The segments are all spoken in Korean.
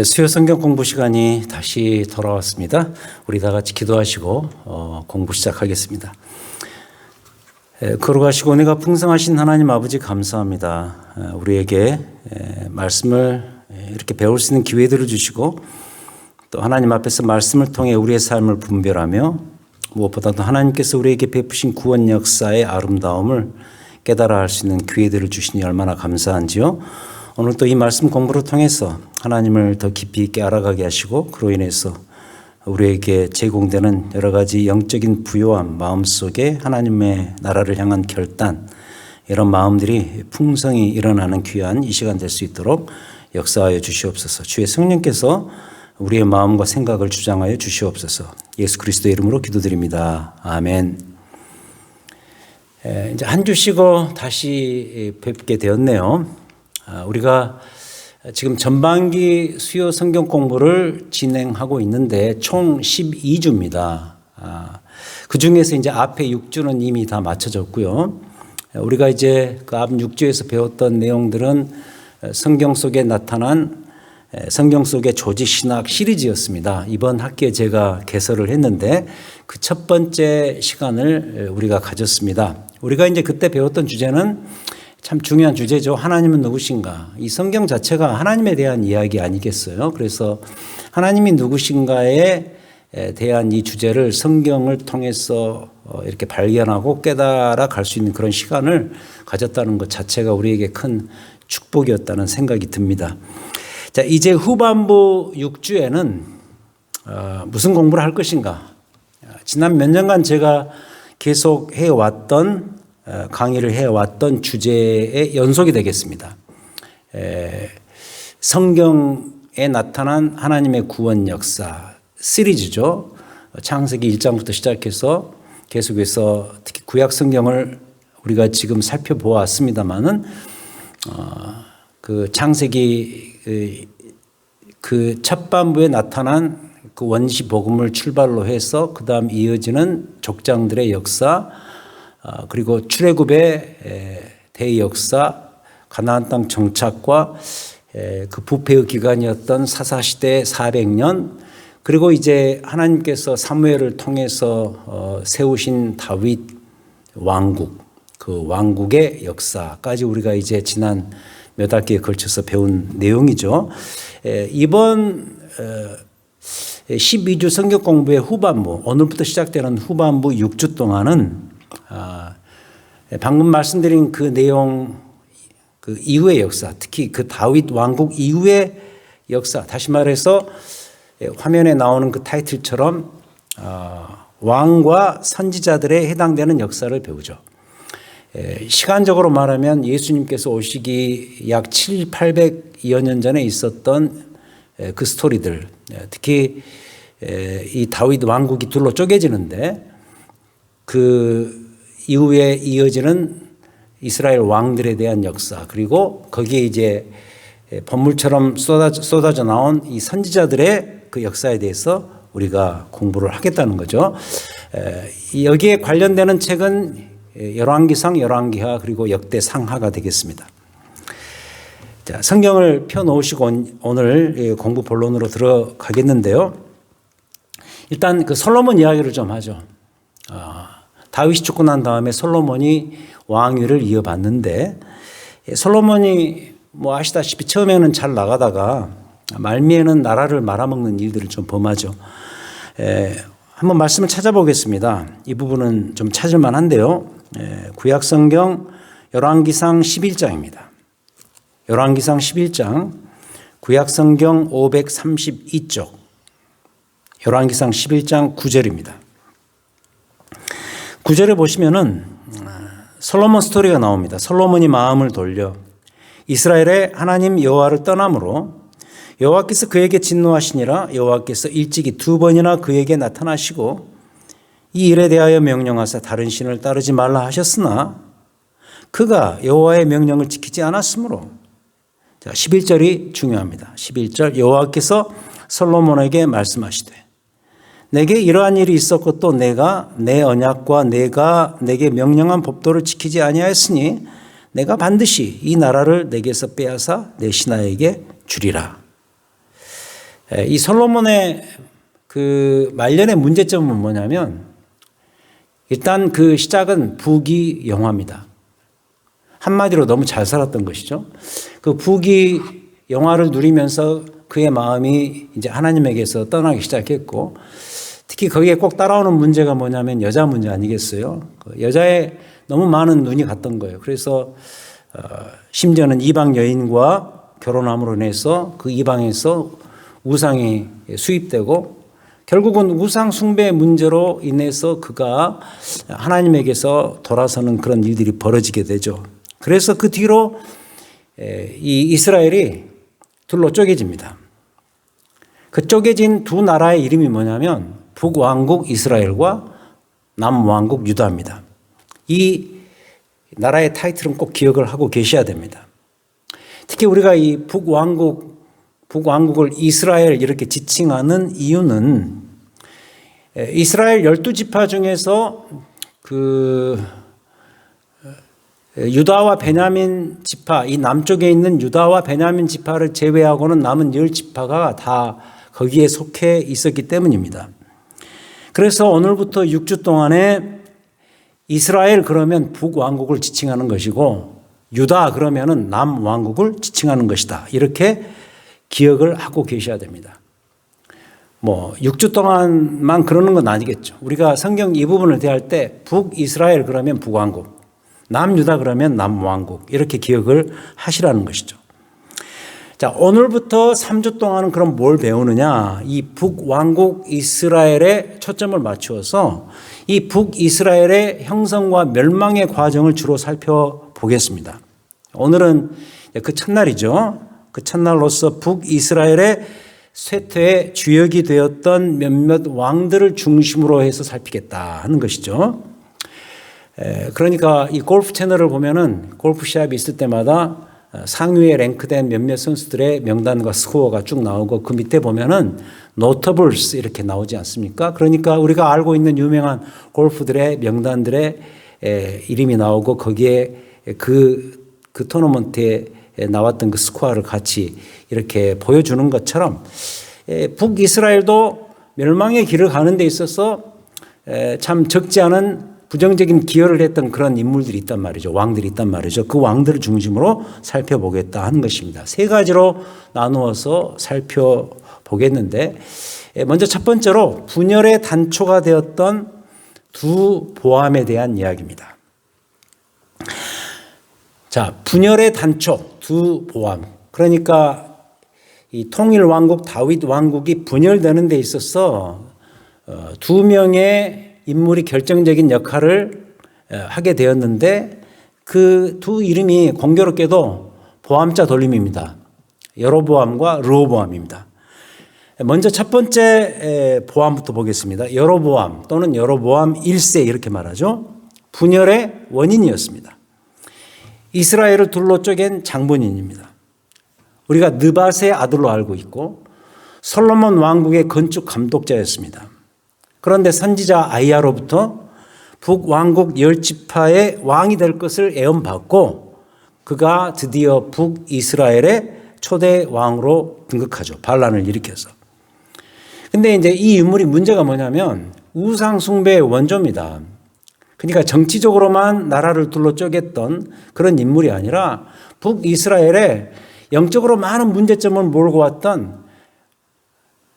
수요 성경 공부 시간이 다시 돌아왔습니다. 우리 다 같이 기도하시고 공부 시작하겠습니다. 걸어가시고 은혜가 풍성하신 하나님 아버지 감사합니다. 우리에게 말씀을 이렇게 배울 수 있는 기회들을 주시고 또 하나님 앞에서 말씀을 통해 우리의 삶을 분별하며 무엇보다도 하나님께서 우리에게 베푸신 구원 역사의 아름다움을 깨달아 할 수 있는 기회들을 주시니 얼마나 감사한지요. 오늘 또 이 말씀 공부를 통해서 하나님을 더 깊이 있게 알아가게 하시고 그로 인해서 우리에게 제공되는 여러 가지 영적인 부요함, 마음속에 하나님의 나라를 향한 결단, 이런 마음들이 풍성히 일어나는 귀한 이 시간 될 수 있도록 역사하여 주시옵소서. 주의 성령께서 우리의 마음과 생각을 주장하여 주시옵소서. 예수 그리스도의 이름으로 기도드립니다. 아멘. 이제 한 주 쉬고 다시 뵙게 되었네요. 우리가 지금 전반기 수요 성경 공부를 진행하고 있는데 총 12주입니다. 그 중에서 이제 앞에 6주는 이미 다 마쳐졌고요. 우리가 이제 그 앞 6주에서 배웠던 내용들은 성경 속에 나타난 성경 속의 조직 신학 시리즈였습니다. 이번 학기에 제가 개설을 했는데 그 첫 번째 시간을 우리가 가졌습니다. 우리가 이제 그때 배웠던 주제는 참 중요한 주제죠. 하나님은 누구신가? 이 성경 자체가 하나님에 대한 이야기 아니겠어요? 그래서 하나님이 누구신가에 대한 이 주제를 성경을 통해서 이렇게 발견하고 깨달아 갈 수 있는 그런 시간을 가졌다는 것 자체가 우리에게 큰 축복이었다는 생각이 듭니다. 자, 이제 후반부 6주에는 무슨 공부를 할 것인가? 지난 몇 년간 제가 계속 해왔던 강의를 해왔던 주제의 연속이 되겠습니다. 성경에 나타난 하나님의 구원 역사 시리즈죠. 창세기 1장부터 시작해서 계속해서 특히 구약 성경을 우리가 지금 살펴보았습니다마는 그 창세기 그 첫반부에 나타난 그 원시 복음을 출발로 해서 그 다음 이어지는 족장들의 역사, 그리고 출애굽의 대역사, 가나안 땅 정착과 그 부패의 기간이었던 사사시대 400년, 그리고 이제 하나님께서 사무엘을 통해서 세우신 다윗 왕국, 그 왕국의 역사까지 우리가 이제 지난 몇 학기에 걸쳐서 배운 내용이죠. 이번 12주 성경 공부의 후반부, 오늘부터 시작되는 후반부 6주 동안은 방금 말씀드린 그 내용, 그 이후의 역사, 특히 그 다윗 왕국 이후의 역사, 다시 말해서 화면에 나오는 그 타이틀처럼 왕과 선지자들에 해당되는 역사를 배우죠. 시간적으로 말하면 예수님께서 오시기 약 700~800여 년 전에 있었던 그 스토리들, 특히 이 다윗 왕국이 둘로 쪼개지는데 그 이후에 이어지는 이스라엘 왕들에 대한 역사, 그리고 거기에 이제 번물처럼 쏟아져 나온 이 선지자들의 그 역사에 대해서 우리가 공부를 하겠다는 거죠. 여기에 관련되는 책은 열왕기상, 열왕기하, 그리고 역대상하가 되겠습니다. 자, 성경을 펴놓으시고 오늘 공부 본론으로 들어가겠는데요. 일단 그 솔로몬 이야기를 좀 하죠. 다윗이 죽고 난 다음에 솔로몬이 왕위를 이어받는데, 솔로몬이 뭐 아시다시피 처음에는 잘 나가다가 말미에는 나라를 말아먹는 일들을 좀 범하죠. 한번 말씀을 찾아보겠습니다. 이 부분은 좀 찾을만 한데요. 구약성경 열왕기상 11장입니다. 열왕기상 11장, 구약성경 532쪽, 열왕기상 11장 9절입니다. 9절에 보시면은 솔로몬 스토리가 나옵니다. 솔로몬이 마음을 돌려 이스라엘의 하나님 여호와를 떠남으로 여호와께서 그에게 진노하시니라. 여호와께서 일찍이 2번이나 그에게 나타나시고 이 일에 대하여 명령하사 다른 신을 따르지 말라 하셨으나 그가 여호와의 명령을 지키지 않았으므로. 자, 11절이 중요합니다. 11절, 여호와께서 솔로몬에게 말씀하시되 내게 이러한 일이 있었고 또 내가 내 언약과 내가 내게 명령한 법도를 지키지 아니하였으니 내가 반드시 이 나라를 내게서 빼앗아 내 신하에게 주리라. 이 솔로몬의 그 말년의 문제점은 뭐냐면 일단 그 시작은 부귀영화입니다. 한마디로 너무 잘 살았던 것이죠. 그 부귀영화를 누리면서 그의 마음이 이제 하나님에게서 떠나기 시작했고, 특히 거기에 꼭 따라오는 문제가 뭐냐면 여자 문제 아니겠어요? 그 여자에 너무 많은 눈이 갔던 거예요. 그래서 심지어는 이방 여인과 결혼함으로 인해서 그 이방에서 우상이 수입되고, 결국은 우상 숭배의 문제로 인해서 그가 하나님에게서 돌아서는 그런 일들이 벌어지게 되죠. 그래서 그 뒤로 이 이스라엘이 둘로 쪼개집니다. 그 쪼개진 두 나라의 이름이 뭐냐면 북왕국 이스라엘과 남왕국 유다입니다. 이 나라의 타이틀은 꼭 기억을 하고 계셔야 됩니다. 특히 우리가 이 북왕국을 이스라엘 이렇게 지칭하는 이유는 이스라엘 12지파 중에서 그 유다와 베냐민 지파, 이 남쪽에 있는 유다와 베냐민 지파를 제외하고는 남은 10지파가 다 거기에 속해 있었기 때문입니다. 그래서 오늘부터 6주 동안에 이스라엘 그러면 북왕국을 지칭하는 것이고, 유다 그러면은 남왕국을 지칭하는 것이다. 이렇게 기억을 하고 계셔야 됩니다. 6주 동안만 그러는 건 아니겠죠. 우리가 성경 이 부분을 대할 때 북이스라엘 그러면 북왕국, 남유다 그러면 남왕국, 이렇게 기억을 하시라는 것이죠. 자, 오늘부터 3주 동안은 그럼 뭘 배우느냐? 이 북왕국 이스라엘에 초점을 맞추어서 이 북이스라엘의 형성과 멸망의 과정을 주로 살펴보겠습니다. 오늘은 그 첫날이죠. 그 첫날로서 북이스라엘의 쇠퇴의 주역이 되었던 몇몇 왕들을 중심으로 해서 살피겠다 하는 것이죠. 그러니까 이 골프 채널을 보면은 골프 시합이 있을 때마다 상위에 랭크된 몇몇 선수들의 명단과 스코어가 쭉 나오고, 그 밑에 보면은 노터블스 이렇게 나오지 않습니까? 그러니까 우리가 알고 있는 유명한 골프들의 명단들의 이름이 나오고, 거기에 그 토너먼트에 나왔던 그 스코어를 같이 이렇게 보여주는 것처럼 북이스라엘도 멸망의 길을 가는 데 있어서 참 적지 않은 부정적인 기여를 했던 그런 인물들이 있단 말이죠. 왕들이 있단 말이죠. 그 왕들을 중심으로 살펴보겠다 하는 것입니다. 세 가지로 나누어서 살펴보겠는데, 먼저 첫 번째로 분열의 단초가 되었던 두 보암에 대한 이야기입니다. 자, 분열의 단초, 두 보암. 그러니까 이 통일 왕국 다윗 왕국이 분열되는 데 있어서 두 명의 인물이 결정적인 역할을 하게 되었는데, 그 두 이름이 공교롭게도 보암자 돌림입니다. 여로보암과 르호보암입니다. 먼저 첫 번째 보암부터 보겠습니다. 여로보암 또는 여로보암 1세 이렇게 말하죠. 분열의 원인이었습니다. 이스라엘을 둘로 쪼갠 장본인입니다. 우리가 느밧의 아들로 알고 있고 솔로몬 왕국의 건축 감독자였습니다. 그런데 선지자 아이야로부터 북왕국 10지파의 왕이 될 것을 애언받고 그가 드디어 북이스라엘의 초대 왕으로 등극하죠. 반란을 일으켜서. 근데 이제 이 인물이 문제가 뭐냐면 우상 숭배의 원조입니다. 그러니까 정치적으로만 나라를 둘러 쪼갰던 그런 인물이 아니라 북이스라엘에 영적으로 많은 문제점을 몰고 왔던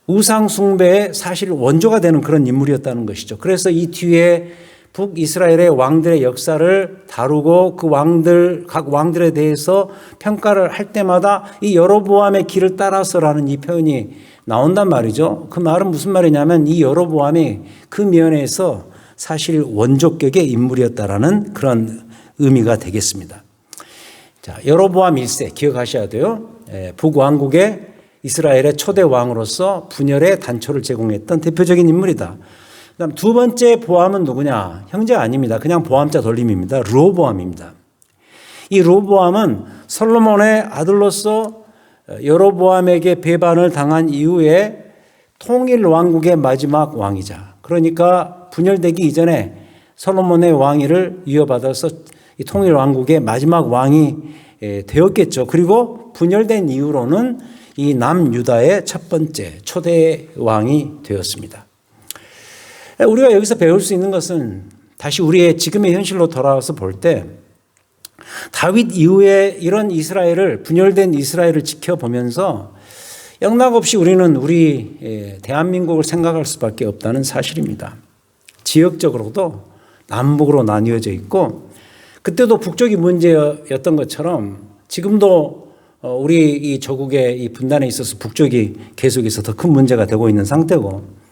우상 숭배의 사실 원조가 되는 그런 인물이었다는 것이죠. 그래서 이 뒤에 북이스라엘의 왕들의 역사를 다루고 그 각 왕들에 대해서 평가를 할 때마다 이 여로보암의 길을 따라서라는 이 표현이 나온단 말이죠. 그 말은 무슨 말이냐면 이 여로보암이 그 면에서 사실 원조격의 인물이었다라는 그런 의미가 되겠습니다. 자, 여로보암 1세 기억하셔야 돼요. 북왕국의 이스라엘의 초대 왕으로서 분열의 단초를 제공했던 대표적인 인물이다. 그다음 두 번째 보암은 누구냐? 형제가 아닙니다. 그냥 보암자 돌림입니다. 르호보암입니다. 이 르호보암은 솔로몬의 아들로서 여로보암에게 배반을 당한 이후에 통일 왕국의 마지막 왕이자, 그러니까 분열되기 이전에 솔로몬의 왕위를 이어받아서 이 통일 왕국의 마지막 왕이 되었겠죠. 그리고 분열된 이후로는 이 남유다의 첫 번째 초대 왕이 되었습니다. 우리가 여기서 배울 수 있는 것은 다시 우리의 지금의 현실로 돌아와서 볼 때 다윗 이후에 이런 이스라엘을 분열된 이스라엘을 지켜보면서 영락없이 우리는 우리 대한민국을 생각할 수밖에 없다는 사실입니다. 지역적으로도 남북으로 나뉘어져 있고 그때도 북쪽이 문제였던 것처럼 지금도 우리 이 조국의 이 분단에 있어서 북쪽이 계속해서 더 큰 문제가 되고 있는 상태고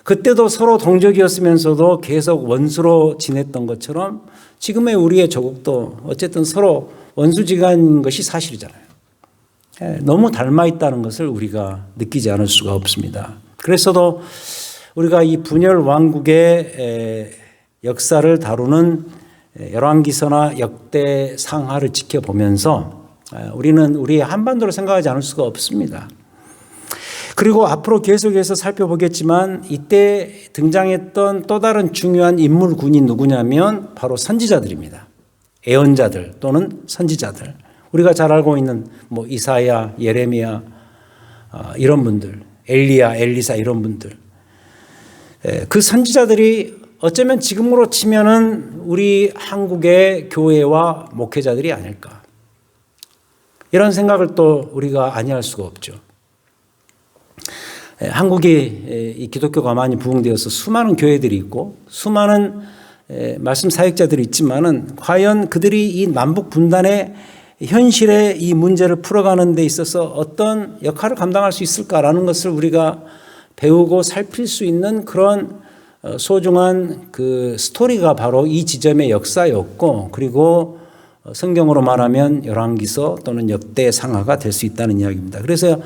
그때도 서로 동족이었으면서도 계속 원수로 지냈던 것처럼 지금의 우리의 조국도 어쨌든 서로 원수지간인 것이 사실이잖아요. 너무 닮아 있다는 것을 우리가 느끼지 않을 수가 없습니다. 그래서도 우리가 이 분열 왕국의 역사를 다루는 열왕기서나 역대상하를 지켜보면서 우리는 우리의 한반도를 생각하지 않을 수가 없습니다. 그리고 앞으로 계속해서 살펴보겠지만 이때 등장했던 또 다른 중요한 인물군이 누구냐면 바로 선지자들입니다. 예언자들 또는 선지자들. 우리가 잘 알고 있는 뭐 이사야, 예레미야 이런 분들, 엘리야, 엘리사 이런 분들. 그 선지자들이 어쩌면 지금으로 치면은 우리 한국의 교회와 목회자들이 아닐까. 이런 생각을 또 우리가 아니할 수가 없죠. 한국이 이 기독교가 많이 부흥되어서 수많은 교회들이 있고 수많은 말씀 사역자들이 있지만은 과연 그들이 이 남북 분단의 현실의 이 문제를 풀어가는 데 있어서 어떤 역할을 감당할 수 있을까라는 것을 우리가 배우고 살필 수 있는 그런 소중한 그 스토리가 바로 이 지점의 역사였고 그리고 성경으로 말하면 열왕기서 또는 역대상하가 될 수 있다는 이야기입니다. 그래서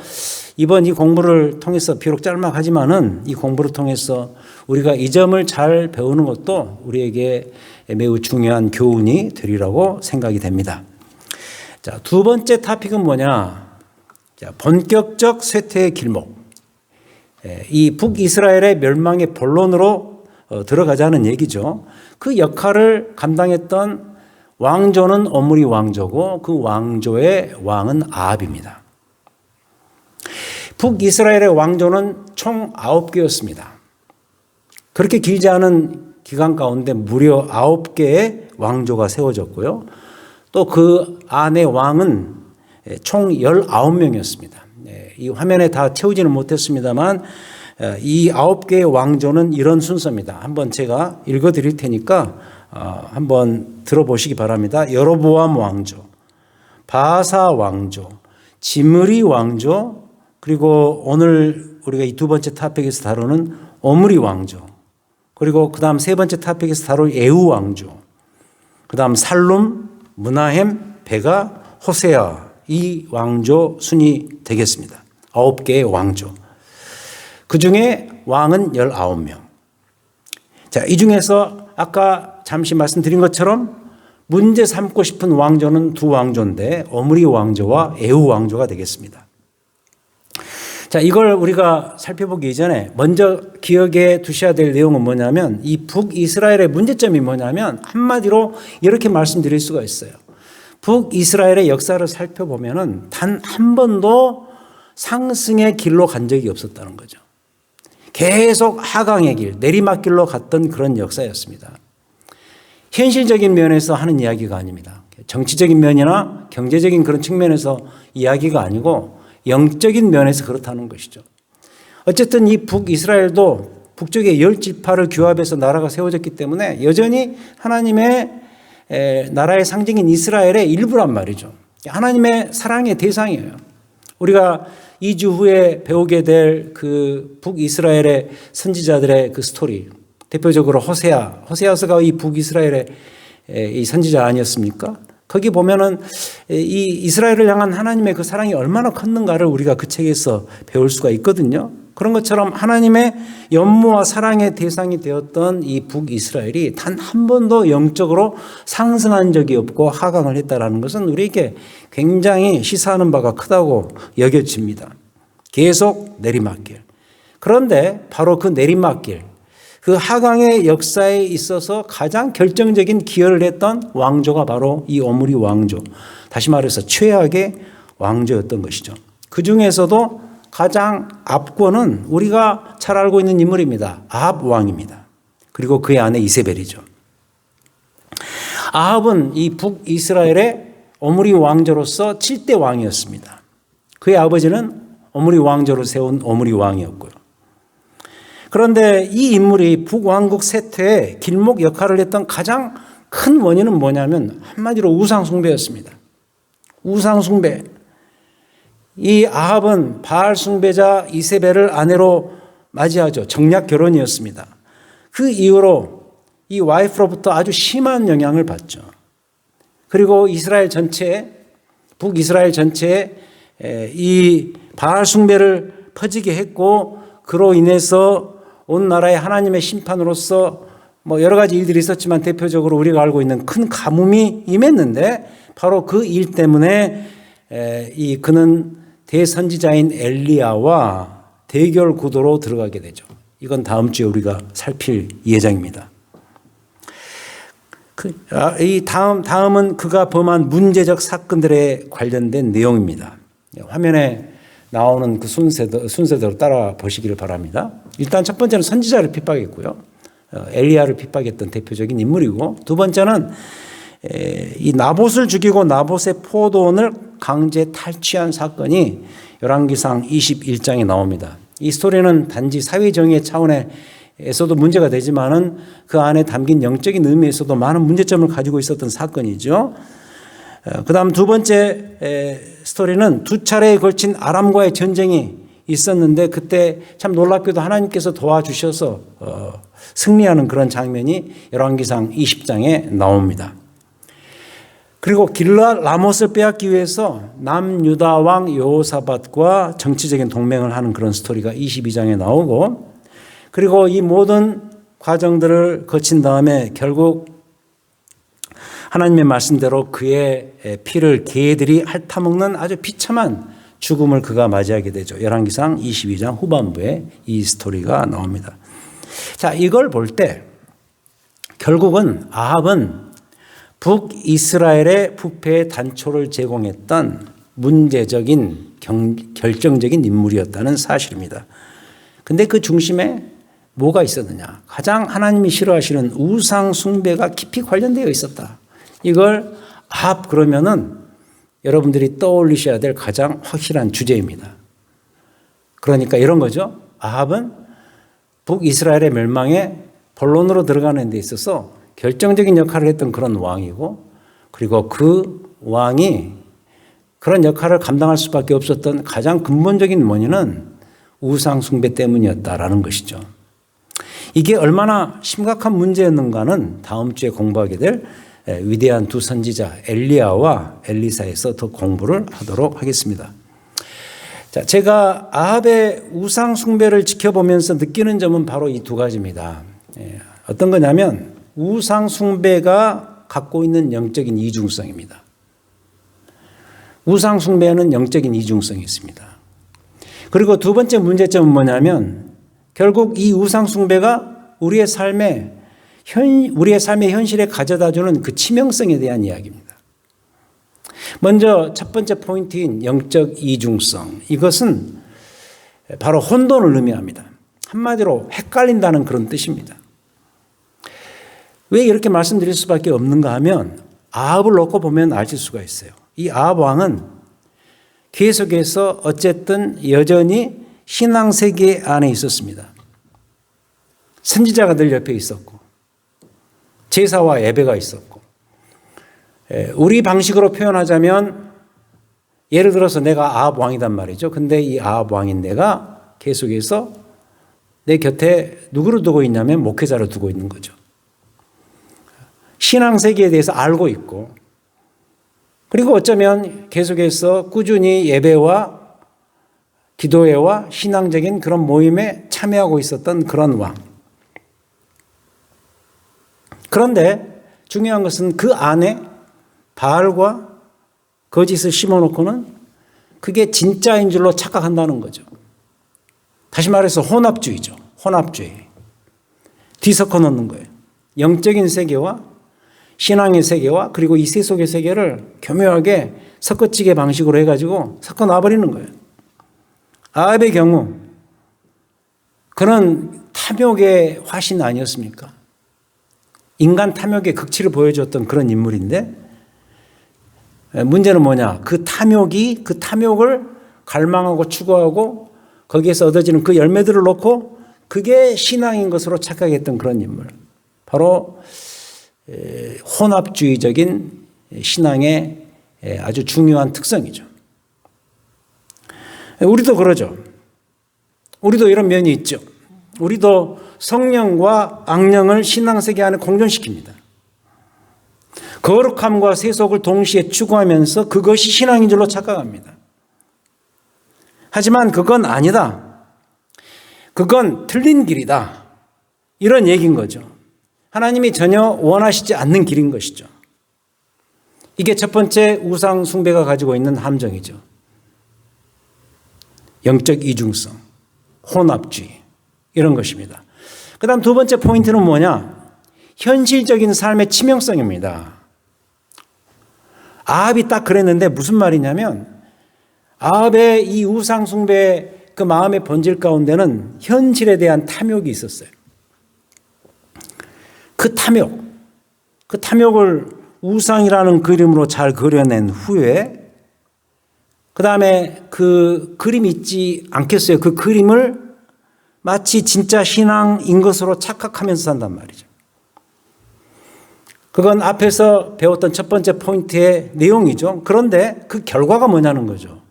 이번 이 공부를 통해서 비록 짤막하지만은 이 공부를 통해서 우리가 이 점을 잘 배우는 것도 우리에게 매우 중요한 교훈이 되리라고 생각이 됩니다. 자, 두 번째 토픽은 뭐냐? 자, 본격적 쇠퇴의 길목. 이 북이스라엘의 멸망의 본론으로 들어가자는 얘기죠. 그 역할을 감당했던 왕조는 오므리 왕조고 그 왕조의 왕은 아합입니다. 북이스라엘의 왕조는 총 9개였습니다. 그렇게 길지 않은 기간 가운데 무려 9개의 왕조가 세워졌고요. 또 그 안에 왕은 총 19명이었습니다. 이 화면에 다 채우지는 못했습니다만 이 9개의 왕조는 이런 순서입니다. 한번 제가 읽어드릴 테니까 한번 들어보시기 바랍니다. 여로보암 왕조, 바하사 왕조, 지므리 왕조, 그리고 오늘 우리가 이 두 번째 토픽에서 다루는 오므리 왕조, 그리고 그 다음 세 번째 토픽에서 다룰 에우 왕조, 그 다음 살룸, 무나햄, 베가, 호세아 이 왕조 순이 되겠습니다. 9개의 왕조. 그 중에 왕은 19명. 자, 이 중에서 아까 잠시 말씀드린 것처럼 문제 삼고 싶은 왕조는 두 왕조인데 오므리 왕조와 에우 왕조가 되겠습니다. 자, 이걸 우리가 살펴보기 이전에 먼저 기억에 두셔야 될 내용은 뭐냐면 이 북이스라엘의 문제점이 뭐냐면 한마디로 이렇게 말씀드릴 수가 있어요. 북이스라엘의 역사를 살펴보면은 단 한 번도 상승의 길로 간 적이 없었다는 거죠. 계속 하강의 길, 내리막길로 갔던 그런 역사였습니다. 현실적인 면에서 하는 이야기가 아닙니다. 정치적인 면이나 경제적인 그런 측면에서 이야기가 아니고 영적인 면에서 그렇다는 것이죠. 어쨌든 이 북이스라엘도 북쪽의 10지파를 규합해서 나라가 세워졌기 때문에 여전히 하나님의 나라의 상징인 이스라엘의 일부란 말이죠. 하나님의 사랑의 대상이에요. 우리가 2주 후에 배우게 될 그 북이스라엘의 선지자들의 그 스토리, 대표적으로 호세아서가 이 북이스라엘의 이 선지자 아니었습니까? 거기 보면은 이 이스라엘을 향한 하나님의 그 사랑이 얼마나 컸는가를 우리가 그 책에서 배울 수가 있거든요. 그런 것처럼 하나님의 연모와 사랑의 대상이 되었던 이 북이스라엘이 단 한 번도 영적으로 상승한 적이 없고 하강을 했다는 것은 우리에게 굉장히 시사하는 바가 크다고 여겨집니다. 계속 내리막길. 그런데 바로 그 내리막길, 그 하강의 역사에 있어서 가장 결정적인 기여를 했던 왕조가 바로 이 오므리 왕조. 다시 말해서 최악의 왕조였던 것이죠. 그 중에서도 가장 앞권은 우리가 잘 알고 있는 인물입니다. 아합 왕입니다. 그리고 그의 아내 이세벨이죠. 아합은 이 북이스라엘의 오므리 왕조로서 7대 왕이었습니다. 그의 아버지는 오므리 왕조를 세운 오므리 왕이었고요. 그런데 이 인물이 북왕국 쇠퇴에 길목 역할을 했던 가장 큰 원인은 뭐냐면 한마디로 우상숭배였습니다. 우상숭배. 이 아합은 바알 숭배자 이세벨을 아내로 맞이하죠. 정략 결혼이었습니다. 그 이후로 이 와이프로부터 아주 심한 영향을 받죠. 그리고 이스라엘 전체에, 북이스라엘 전체에 이 바알 숭배를 퍼지게 했고, 그로 인해서 온 나라의 하나님의 심판으로서 뭐 여러 가지 일들이 있었지만 대표적으로 우리가 알고 있는 큰 가뭄이 임했는데, 바로 그 일 때문에 그는 대선지자인 엘리야와 대결 구도로 들어가게 되죠. 이건 다음 주에 우리가 살필 예정입니다. 이 다음은 그가 범한 문제적 사건들에 관련된 내용입니다. 화면에 나오는 그 순서대로 따라 보시기를 바랍니다. 일단 첫 번째는 선지자를 핍박했고요. 엘리야를 핍박했던 대표적인 인물이고, 두 번째는 이 나봇을 죽이고 나봇의 포도원을 강제 탈취한 사건이 열왕기상 21장에 나옵니다. 이 스토리는 단지 사회정의의 차원에서도 문제가 되지만은 그 안에 담긴 영적인 의미에서도 많은 문제점을 가지고 있었던 사건이죠. 그 다음 두 번째 스토리는 두 차례에 걸친 아람과의 전쟁이 있었는데, 그때 참 놀랍게도 하나님께서 도와주셔서 승리하는 그런 장면이 열왕기상 20장에 나옵니다. 그리고 길르앗 라못을 빼앗기 위해서 남유다 왕 여호사밧과 정치적인 동맹을 하는 그런 스토리가 22장에 나오고, 그리고 이 모든 과정들을 거친 다음에 결국 하나님의 말씀대로 그의 피를 개들이 핥아먹는 아주 비참한 죽음을 그가 맞이하게 되죠. 열왕기상 22장 후반부에 이 스토리가 나옵니다. 자, 이걸 볼 때 결국은 아합은 북이스라엘의 부패의 단초를 제공했던 문제적인 결정적인 인물이었다는 사실입니다. 근데 그 중심에 뭐가 있었느냐? 가장 하나님이 싫어하시는 우상 숭배가 깊이 관련되어 있었다. 이걸 아합 그러면은 여러분들이 떠올리셔야 될 가장 확실한 주제입니다. 그러니까 이런 거죠. 아합은 북이스라엘의 멸망에 본론으로 들어가는 데 있어서 결정적인 역할을 했던 그런 왕이고, 그리고 그 왕이 그런 역할을 감당할 수밖에 없었던 가장 근본적인 원인은 우상 숭배 때문이었다라는 것이죠. 이게 얼마나 심각한 문제였는가는 다음 주에 공부하게 될 위대한 두 선지자 엘리야와 엘리사에서 더 공부를 하도록 하겠습니다. 자, 제가 아합의 우상 숭배를 지켜보면서 느끼는 점은 바로 이 두 가지입니다. 어떤 거냐면 우상 숭배가 갖고 있는 영적인 이중성입니다. 우상 숭배는 영적인 이중성이 있습니다. 그리고 두 번째 문제점은 뭐냐면 결국 이 우상 숭배가 우리의 삶의 현실에 가져다주는 그 치명성에 대한 이야기입니다. 먼저 첫 번째 포인트인 영적 이중성. 이것은 바로 혼돈을 의미합니다. 한마디로 헷갈린다는 그런 뜻입니다. 왜 이렇게 말씀드릴 수밖에 없는가 하면 아합을 놓고 보면 아실 수가 있어요. 이 아합 왕은 계속해서 어쨌든 여전히 신앙세계 안에 있었습니다. 선지자가 늘 옆에 있었고 제사와 예배가 있었고, 우리 방식으로 표현하자면 예를 들어서 내가 아합 왕이단 말이죠. 근데 이 아합 왕인 내가 계속해서 내 곁에 누구를 두고 있냐면 목회자를 두고 있는 거죠. 신앙세계에 대해서 알고 있고, 그리고 어쩌면 계속해서 꾸준히 예배와 기도회와 신앙적인 그런 모임에 참여하고 있었던 그런 왕. 그런데 중요한 것은 그 안에 바알과 거짓을 심어놓고는 그게 진짜인 줄로 착각한다는 거죠. 다시 말해서 혼합주의죠. 혼합주의. 뒤섞어 놓는 거예요. 영적인 세계와 신앙의 세계와 그리고 이 세속의 세계를 교묘하게 섞어찌개 방식으로 해가지고 섞어 놔버리는 거예요. 아합의 경우 그는 탐욕의 화신 아니었습니까? 인간 탐욕의 극치를 보여줬던 그런 인물인데 문제는 뭐냐? 그 탐욕을 갈망하고 추구하고 거기에서 얻어지는 그 열매들을 놓고 그게 신앙인 것으로 착각했던 그런 인물. 바로 혼합주의적인 신앙의 아주 중요한 특성이죠. 우리도 그러죠. 우리도 이런 면이 있죠. 우리도 성령과 악령을 신앙세계 안에 공존시킵니다. 거룩함과 세속을 동시에 추구하면서 그것이 신앙인 줄로 착각합니다. 하지만 그건 아니다. 그건 틀린 길이다. 이런 얘기인 거죠. 하나님이 전혀 원하시지 않는 길인 것이죠. 이게 첫 번째 우상 숭배가 가지고 있는 함정이죠. 영적 이중성, 혼합주의 이런 것입니다. 그 다음 두 번째 포인트는 뭐냐? 현실적인 삶의 치명성입니다. 아합이 딱 그랬는데 무슨 말이냐면 아합의 이 우상 숭배 그 마음의 본질 가운데는 현실에 대한 탐욕이 있었어요. 그 탐욕을 우상이라는 그림으로 잘 그려낸 후에 그 다음에 그 그림 있지 않겠어요? 그 그림을 마치 진짜 신앙인 것으로 착각하면서 산단 말이죠. 그건 앞에서 배웠던 첫 번째 포인트의 내용이죠. 그런데 그 결과가 뭐냐는 거죠.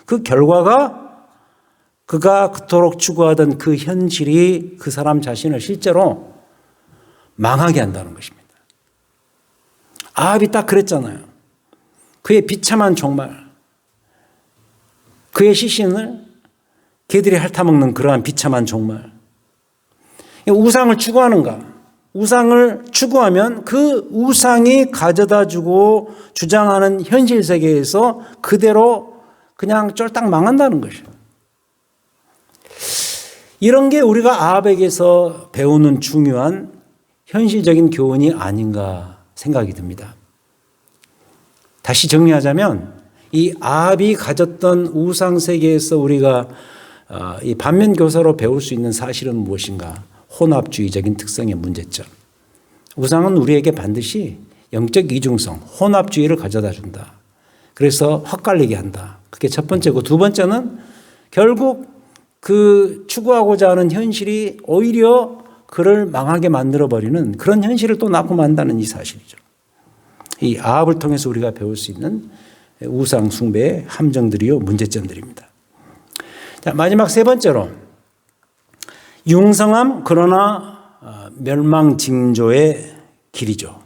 그 결과가 그가 그토록 추구하던 그 현실이 그 사람 자신을 실제로 망하게 한다는 것입니다. 아합이 딱 그랬잖아요. 그의 비참한 종말, 그의 시신을 개들이 핥아먹는 그러한 비참한 종말. 우상을 추구하는가? 우상을 추구하면 그 우상이 가져다주고 주장하는 현실 세계에서 그대로 그냥 쫄딱 망한다는 것이에요. 이런 게 우리가 아합에게서 배우는 중요한 현실적인 교훈이 아닌가 생각이 듭니다. 다시 정리하자면 이 아합이 가졌던 우상 세계에서 우리가 이 반면 교사로 배울 수 있는 사실은 무엇인가? 혼합주의적인 특성의 문제점. 우상은 우리에게 반드시 영적 이중성, 혼합주의를 가져다 준다. 그래서 헛갈리게 한다. 그게 첫 번째고 두 번째는 결국 그 추구하고자 하는 현실이 오히려 그를 망하게 만들어버리는 그런 현실을 또 낳고 만다는 이 사실이죠. 이 아합을 통해서 우리가 배울 수 있는 우상 숭배의 함정들이요 문제점들입니다. 자, 마지막 세 번째로 융성함 그러나 멸망징조의 길이죠.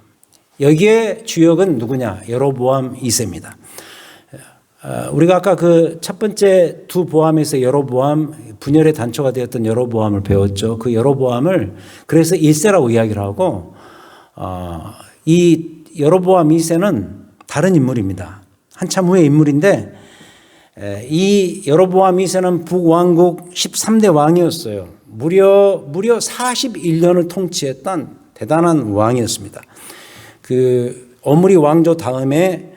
여기에 주역은 누구냐? 여로보암 2세입니다. 우리가 아까 그 첫 번째 두 보암에서 여로보암 분열의 단초가 되었던 여로보암을 배웠죠. 그 여로보암을 그래서 1세라고 이야기를 하고 이 여로보암 2세는 다른 인물입니다. 한참 후의 인물인데 이 여로보암 2세는 북왕국 13대 왕이었어요. 무려 41년을 통치했던 대단한 왕이었습니다. 그 오므리 왕조 다음에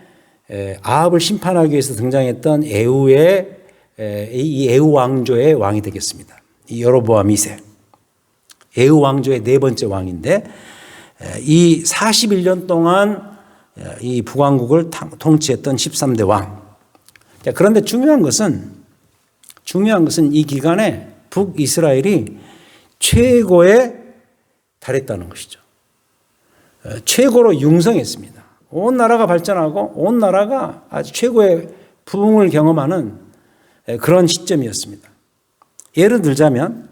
아합을 심판하기 위해서 등장했던 에후의 이 에후 왕조의 왕이 되겠습니다. 이 여로보암 2세. 에후 왕조의 네 번째 왕인데 이 41년 동안 이 북왕국을 통치했던 13대 왕. 그런데 중요한 것은 이 기간에 북이스라엘이 최고에 달했다는 것이죠. 최고로 융성했습니다. 온 나라가 발전하고 온 나라가 아주 최고의 부흥을 경험하는 그런 시점이었습니다. 예를 들자면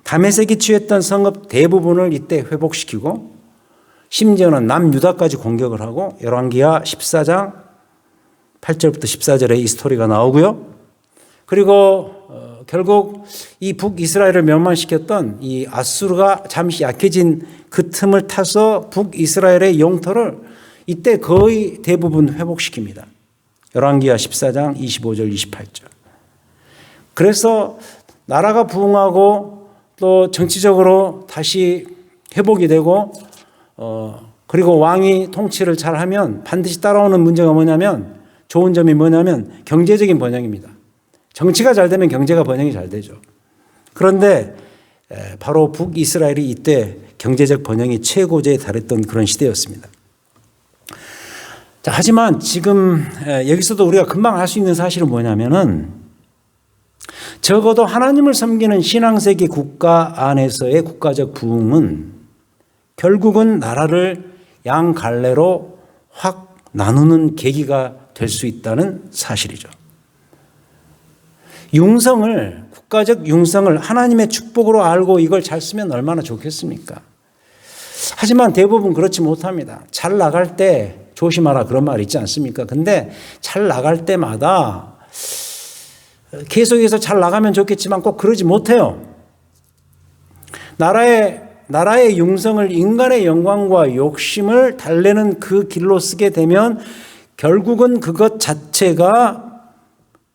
다메섹이 취했던 성읍 대부분을 이때 회복시키고 심지어는 남유다까지 공격을 하고 열왕기하 14장 8절부터 14절에 이 스토리가 나오고요. 그리고 결국 이 북이스라엘을 멸망시켰던 이 아수르가 잠시 약해진 그 틈을 타서 북이스라엘의 영토를 이때 거의 대부분 회복시킵니다. 열왕기하 14장 25절 28절. 그래서 나라가 부흥하고 또 정치적으로 다시 회복이 되고 그리고 왕이 통치를 잘하면 반드시 따라오는 문제가 뭐냐면 좋은 점이 뭐냐면 경제적인 번영입니다. 정치가 잘 되면 경제가 번영이 잘 되죠. 그런데 바로 북이스라엘이 이때 경제적 번영이 최고조에 달했던 그런 시대였습니다. 자, 하지만 지금 여기서도 우리가 금방 알 수 있는 사실은 뭐냐면은 적어도 하나님을 섬기는 신앙세계 국가 안에서의 국가적 부흥은 결국은 나라를 양갈래로 확 나누는 계기가 될 수 있다는 사실이죠. 융성을, 국가적 융성을 하나님의 축복으로 알고 이걸 잘 쓰면 얼마나 좋겠습니까? 하지만 대부분 그렇지 못합니다. 잘 나갈 때 조심하라 그런 말 있지 않습니까? 근데 잘 나갈 때마다 계속해서 잘 나가면 좋겠지만 꼭 그러지 못해요. 나라의 융성을 인간의 영광과 욕심을 달래는 그 길로 쓰게 되면 결국은 그것 자체가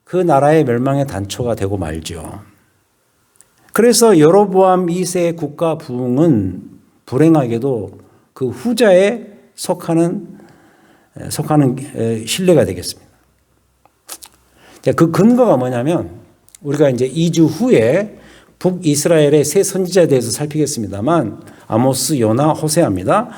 그 나라의 멸망의 단초가 되고 말죠. 그래서 여로보암 2세의 국가 부흥은 불행하게도 그 후자에 속하는 신뢰가 되겠습니다. 그 근거가 뭐냐면 우리가 이제 2주 후에 북이스라엘의 세 선지자에 대해서 살피겠습니다만 아모스, 요나, 호세아입니다.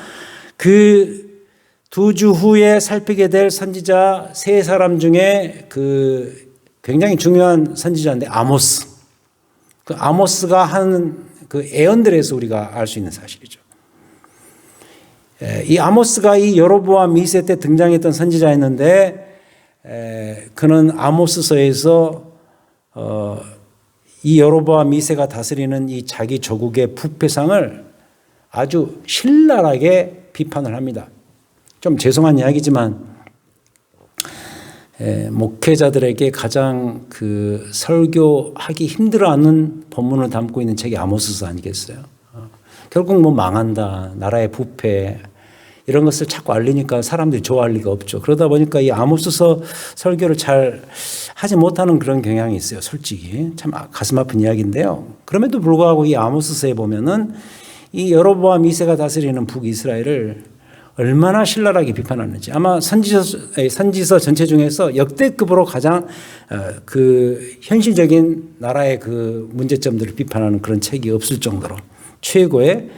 그 2주 후에 살피게 될 선지자 세 사람 중에 그 굉장히 중요한 선지자인데 아모스. 그 아모스가 하는 그 예언들에서 우리가 알 수 있는 사실이죠. 이 아모스가 이 여로보암 2세 때 등장했던 선지자였는데 그는 아모스서에서 이 여로보암 2세가 다스리는 이 자기 조국의 부패상을 아주 신랄하게 비판을 합니다. 좀 죄송한 이야기지만 목회자들에게 가장 그 설교하기 힘들어하는 본문을 담고 있는 책이 아모스서 아니겠어요? 결국 뭐 망한다, 나라의 부패 이런 것을 자꾸 알리니까 사람들이 좋아할 리가 없죠. 그러다 보니까 이 아모스서 설교를 잘 하지 못하는 그런 경향이 있어요. 솔직히 참 가슴 아픈 이야기인데요. 그럼에도 불구하고 이 아모스서에 보면은 이 여로보암 2세가 다스리는 북이스라엘을 얼마나 신랄하게 비판하는지 아마 선지서 전체 중에서 역대급으로 가장 그 현실적인 나라의 그 문제점들을 비판하는 그런 책이 없을 정도로 최고의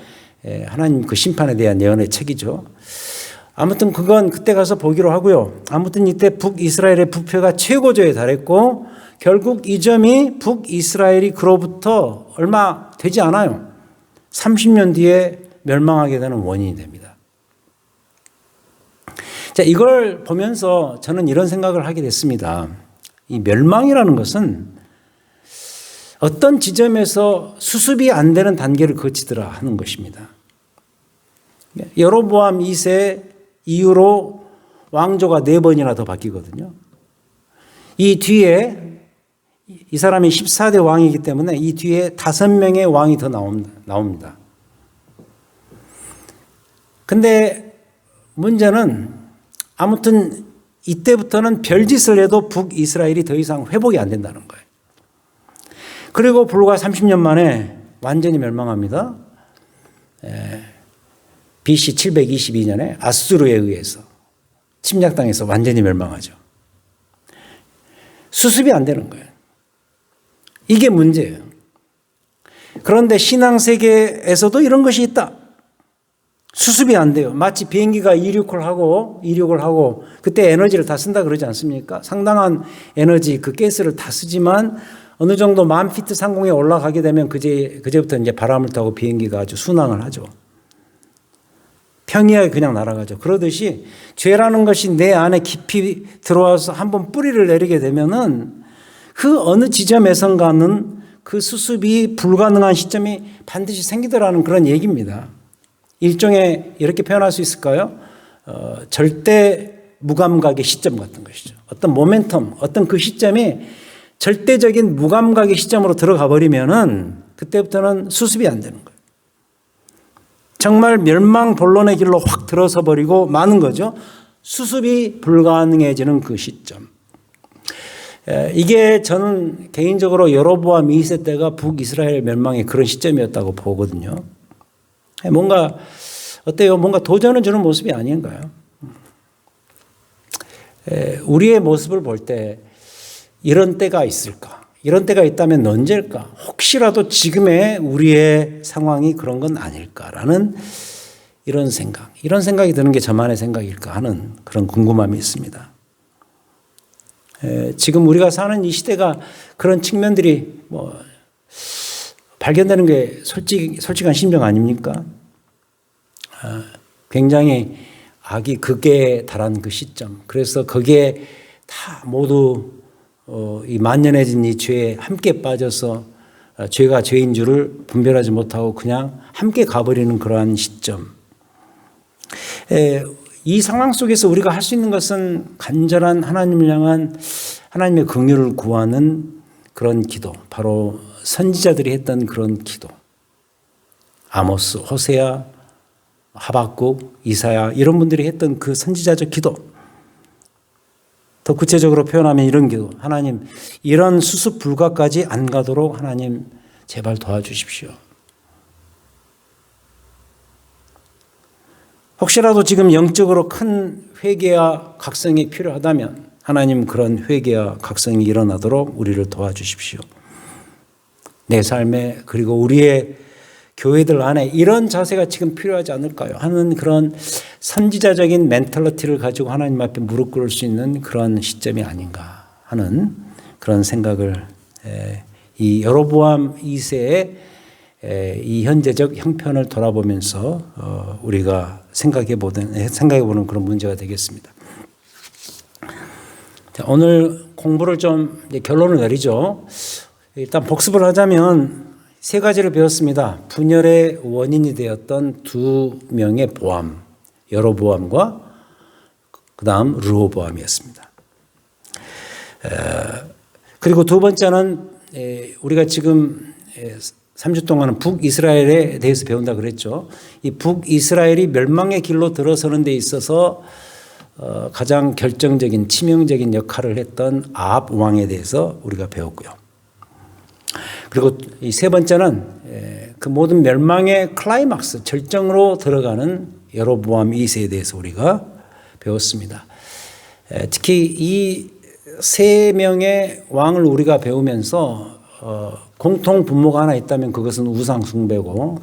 하나님 그 심판에 대한 예언의 책이죠. 아무튼 그건 그때 가서 보기로 하고요. 아무튼 이때 북이스라엘의 부패가 최고조에 달했고 결국 이 점이 북이스라엘이 그로부터 얼마 되지 않아요. 30년 뒤에 멸망하게 되는 원인이 됩니다. 자, 이걸 보면서 저는 이런 생각을 하게 됐습니다. 이 멸망이라는 것은 어떤 지점에서 수습이 안 되는 단계를 거치더라 하는 것입니다. 여로보암 2세 이후로 왕조가 4번이나 더 바뀌거든요. 이 뒤에 이 사람이 14대 왕이기 때문에 이 뒤에 5명의 왕이 더 나옵니다. 근데 문제는 아무튼 이때부터는 별짓을 해도 북이스라엘이 더 이상 회복이 안 된다는 거예요. 그리고 불과 30년 만에 완전히 멸망합니다. BC 722년에 아수르에 의해서 침략당해서 완전히 멸망하죠. 수습이 안 되는 거예요. 이게 문제예요. 그런데 신앙세계에서도 이런 것이 있다. 수습이 안 돼요. 마치 비행기가 이륙을 하고 그때 에너지를 다 쓴다 그러지 않습니까? 상당한 에너지 그 가스를 다 쓰지만 어느 정도 10,000피트 상공에 올라가게 되면 그제부터 이제 바람을 타고 비행기가 아주 순항을 하죠. 평이하게 그냥 날아가죠. 그러듯이 죄라는 것이 내 안에 깊이 들어와서 한번 뿌리를 내리게 되면은 그 어느 지점에선가는 그 수습이 불가능한 시점이 반드시 생기더라는 그런 얘기입니다. 일종의 이렇게 표현할 수 있을까요? 절대 무감각의 시점 같은 것이죠. 어떤 모멘텀, 어떤 그 시점이 절대적인 무감각의 시점으로 들어가 버리면은 그때부터는 수습이 안 되는 거예요. 정말 멸망 본론의 길로 확 들어서 버리고 마는 거죠. 수습이 불가능해지는 그 시점. 이게 저는 개인적으로 여로보암 2세 때가 북이스라엘 멸망의 그런 시점이었다고 보거든요. 뭔가 어때요? 뭔가 도전을 주는 모습이 아닌가요? 우리의 모습을 볼 때 이런 때가 있을까? 이런 때가 있다면 언제일까? 혹시라도 지금의 우리의 상황이 그런 건 아닐까라는 이런 생각이 드는 게 저만의 생각일까 하는 그런 궁금함이 있습니다. 지금 우리가 사는 이 시대가 그런 측면들이 발견되는 게 솔직한 심정 아닙니까? 굉장히 악이 극에 달한 그 시점. 그래서 거기에 다 모두 이 만연해진 이 죄에 함께 빠져서 죄가 죄인 줄을 분별하지 못하고 그냥 함께 가버리는 그러한 시점. 이 상황 속에서 우리가 할 수 있는 것은 간절한 하나님을 향한 하나님의 긍휼을 구하는 그런 기도, 바로 선지자들이 했던 그런 기도. 아모스, 호세아, 하박국, 이사야 이런 분들이 했던 그 선지자적 기도. 더 구체적으로 표현하면 이런 기도. 하나님, 이런 수습 불가까지 안 가도록 하나님 제발 도와주십시오. 혹시라도 지금 영적으로 큰 회개와 각성이 필요하다면 하나님 그런 회개와 각성이 일어나도록 우리를 도와주십시오. 내 삶에 그리고 우리의 교회들 안에 이런 자세가 지금 필요하지 않을까요? 하는 그런 선지자적인 멘탈리티를 가지고 하나님 앞에 무릎 꿇을 수 있는 그런 시점이 아닌가 하는 그런 생각을 이 여로보암 2세의 이 현재적 형편을 돌아보면서 우리가 생각해보는 그런 문제가 되겠습니다. 자, 오늘 공부를 좀 결론을 내리죠. 일단 복습을 하자면 세 가지를 배웠습니다. 분열의 원인이 되었던 두 명의 보암, 여로보암과 그 다음 르호보암이었습니다. 그리고 두 번째는 우리가 지금 3주 동안은 북이스라엘에 대해서 배운다 그랬죠. 이 북이스라엘이 멸망의 길로 들어서는 데 있어서 가장 결정적인 치명적인 역할을 했던 아합 왕에 대해서 우리가 배웠고요. 그리고 이 세 번째는 그 모든 멸망의 클라이막스, 절정으로 들어가는 여로보암 2세에 대해서 우리가 배웠습니다. 특히 이 세 명의 왕을 우리가 배우면서 공통 분모가 하나 있다면 그것은 우상 숭배고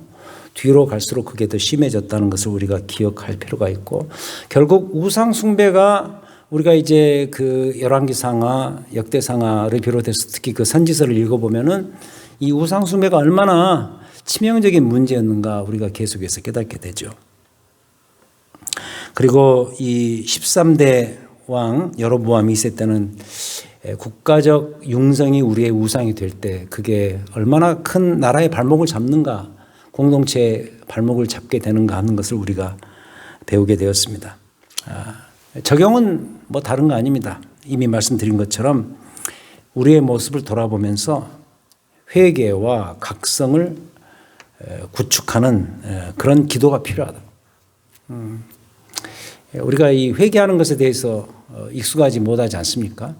뒤로 갈수록 그게 더 심해졌다는 것을 우리가 기억할 필요가 있고, 결국 우상 숭배가 우리가 이제 그 열왕기상하, 역대상하를 비롯해서 특히 그 선지서를 읽어보면은 이 우상 숭배가 얼마나 치명적인 문제였는가 우리가 계속해서 깨닫게 되죠. 그리고 이 13대 왕 여로보암 2세 때는 국가적 융성이 우리의 우상이 될 때 그게 얼마나 큰 나라의 발목을 잡는가, 공동체의 발목을 잡게 되는가 하는 것을 우리가 배우게 되었습니다. 적용은 뭐 다른 거 아닙니다. 이미 말씀드린 것처럼 우리의 모습을 돌아보면서 회개와 각성을 구축하는 그런 기도가 필요하다. 우리가 이 회개하는 것에 대해서 익숙하지 못하지 않습니까?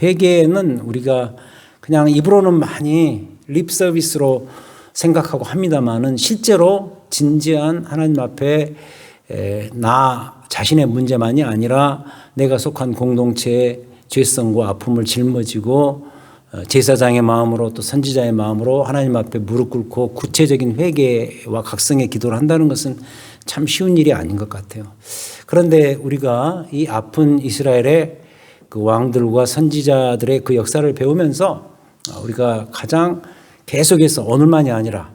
회개는 우리가 그냥 입으로는 많이 립 서비스로 생각하고 합니다만은 실제로 진지한 하나님 앞에 나 자신의 문제만이 아니라 내가 속한 공동체의 죄성과 아픔을 짊어지고 제사장의 마음으로 또 선지자의 마음으로 하나님 앞에 무릎 꿇고 구체적인 회개와 각성의 기도를 한다는 것은 참 쉬운 일이 아닌 것 같아요. 그런데 우리가 이 아픈 이스라엘의 그 왕들과 선지자들의 그 역사를 배우면서 우리가 가장 계속해서 오늘만이 아니라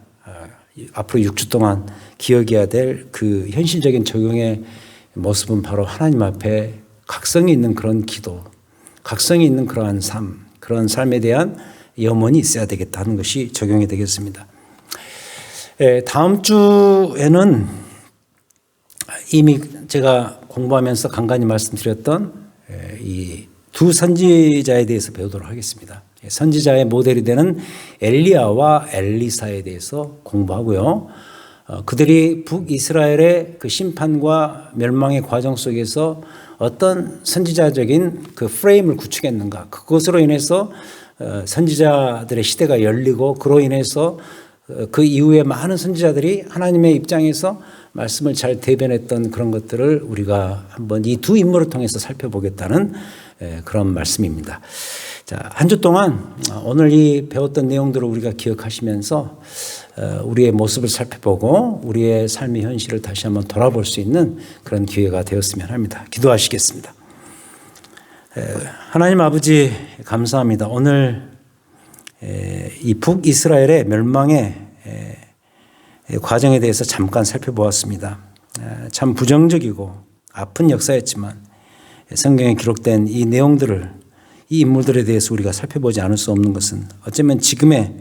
앞으로 6주 동안 기억해야 될 그 현실적인 적용의 모습은 바로 하나님 앞에 각성이 있는 그런 기도, 각성이 있는 그러한 삶, 그런 삶에 대한 염원이 있어야 되겠다 하는 것이 적용이 되겠습니다. 다음 주에는 이미 제가 공부하면서 간간히 말씀드렸던 이 두 선지자에 대해서 배우도록 하겠습니다. 선지자의 모델이 되는 엘리야와 엘리사에 대해서 공부하고요. 그들이 북이스라엘의 그 심판과 멸망의 과정 속에서 어떤 선지자적인 그 프레임을 구축했는가, 그것으로 인해서 선지자들의 시대가 열리고 그로 인해서 그 이후에 많은 선지자들이 하나님의 입장에서 말씀을 잘 대변했던 그런 것들을 우리가 한번 이 두 인물을 통해서 살펴보겠다는 그런 말씀입니다. 자, 한 주 동안 오늘 이 배웠던 내용들을 우리가 기억하시면서 우리의 모습을 살펴보고 우리의 삶의 현실을 다시 한번 돌아볼 수 있는 그런 기회가 되었으면 합니다. 기도하시겠습니다. 하나님 아버지 감사합니다. 오늘 이 북이스라엘의 멸망의 과정에 대해서 잠깐 살펴보았습니다. 참 부정적이고 아픈 역사였지만 성경에 기록된 이 내용들을, 이 인물들에 대해서 우리가 살펴보지 않을 수 없는 것은 어쩌면 지금의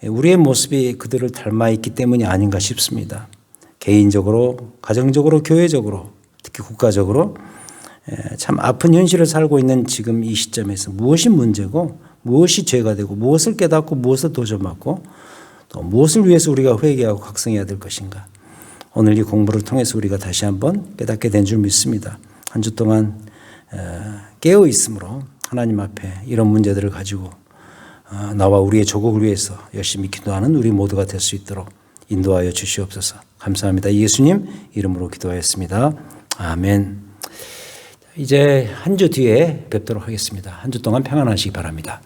우리의 모습이 그들을 닮아 있기 때문이 아닌가 싶습니다. 개인적으로, 가정적으로, 교회적으로, 특히 국가적으로 참 아픈 현실을 살고 있는 지금 이 시점에서 무엇이 문제고 무엇이 죄가 되고 무엇을 깨닫고 무엇을 도전받고 또 무엇을 위해서 우리가 회개하고 각성해야 될 것인가. 오늘 이 공부를 통해서 우리가 다시 한번 깨닫게 된 줄 믿습니다. 한 주 동안 깨어 있으므로 하나님 앞에 이런 문제들을 가지고 나와 우리의 조국을 위해서 열심히 기도하는 우리 모두가 될 수 있도록 인도하여 주시옵소서. 감사합니다. 예수님 이름으로 기도하였습니다. 아멘. 이제 한 주 뒤에 뵙도록 하겠습니다. 한 주 동안 평안하시기 바랍니다.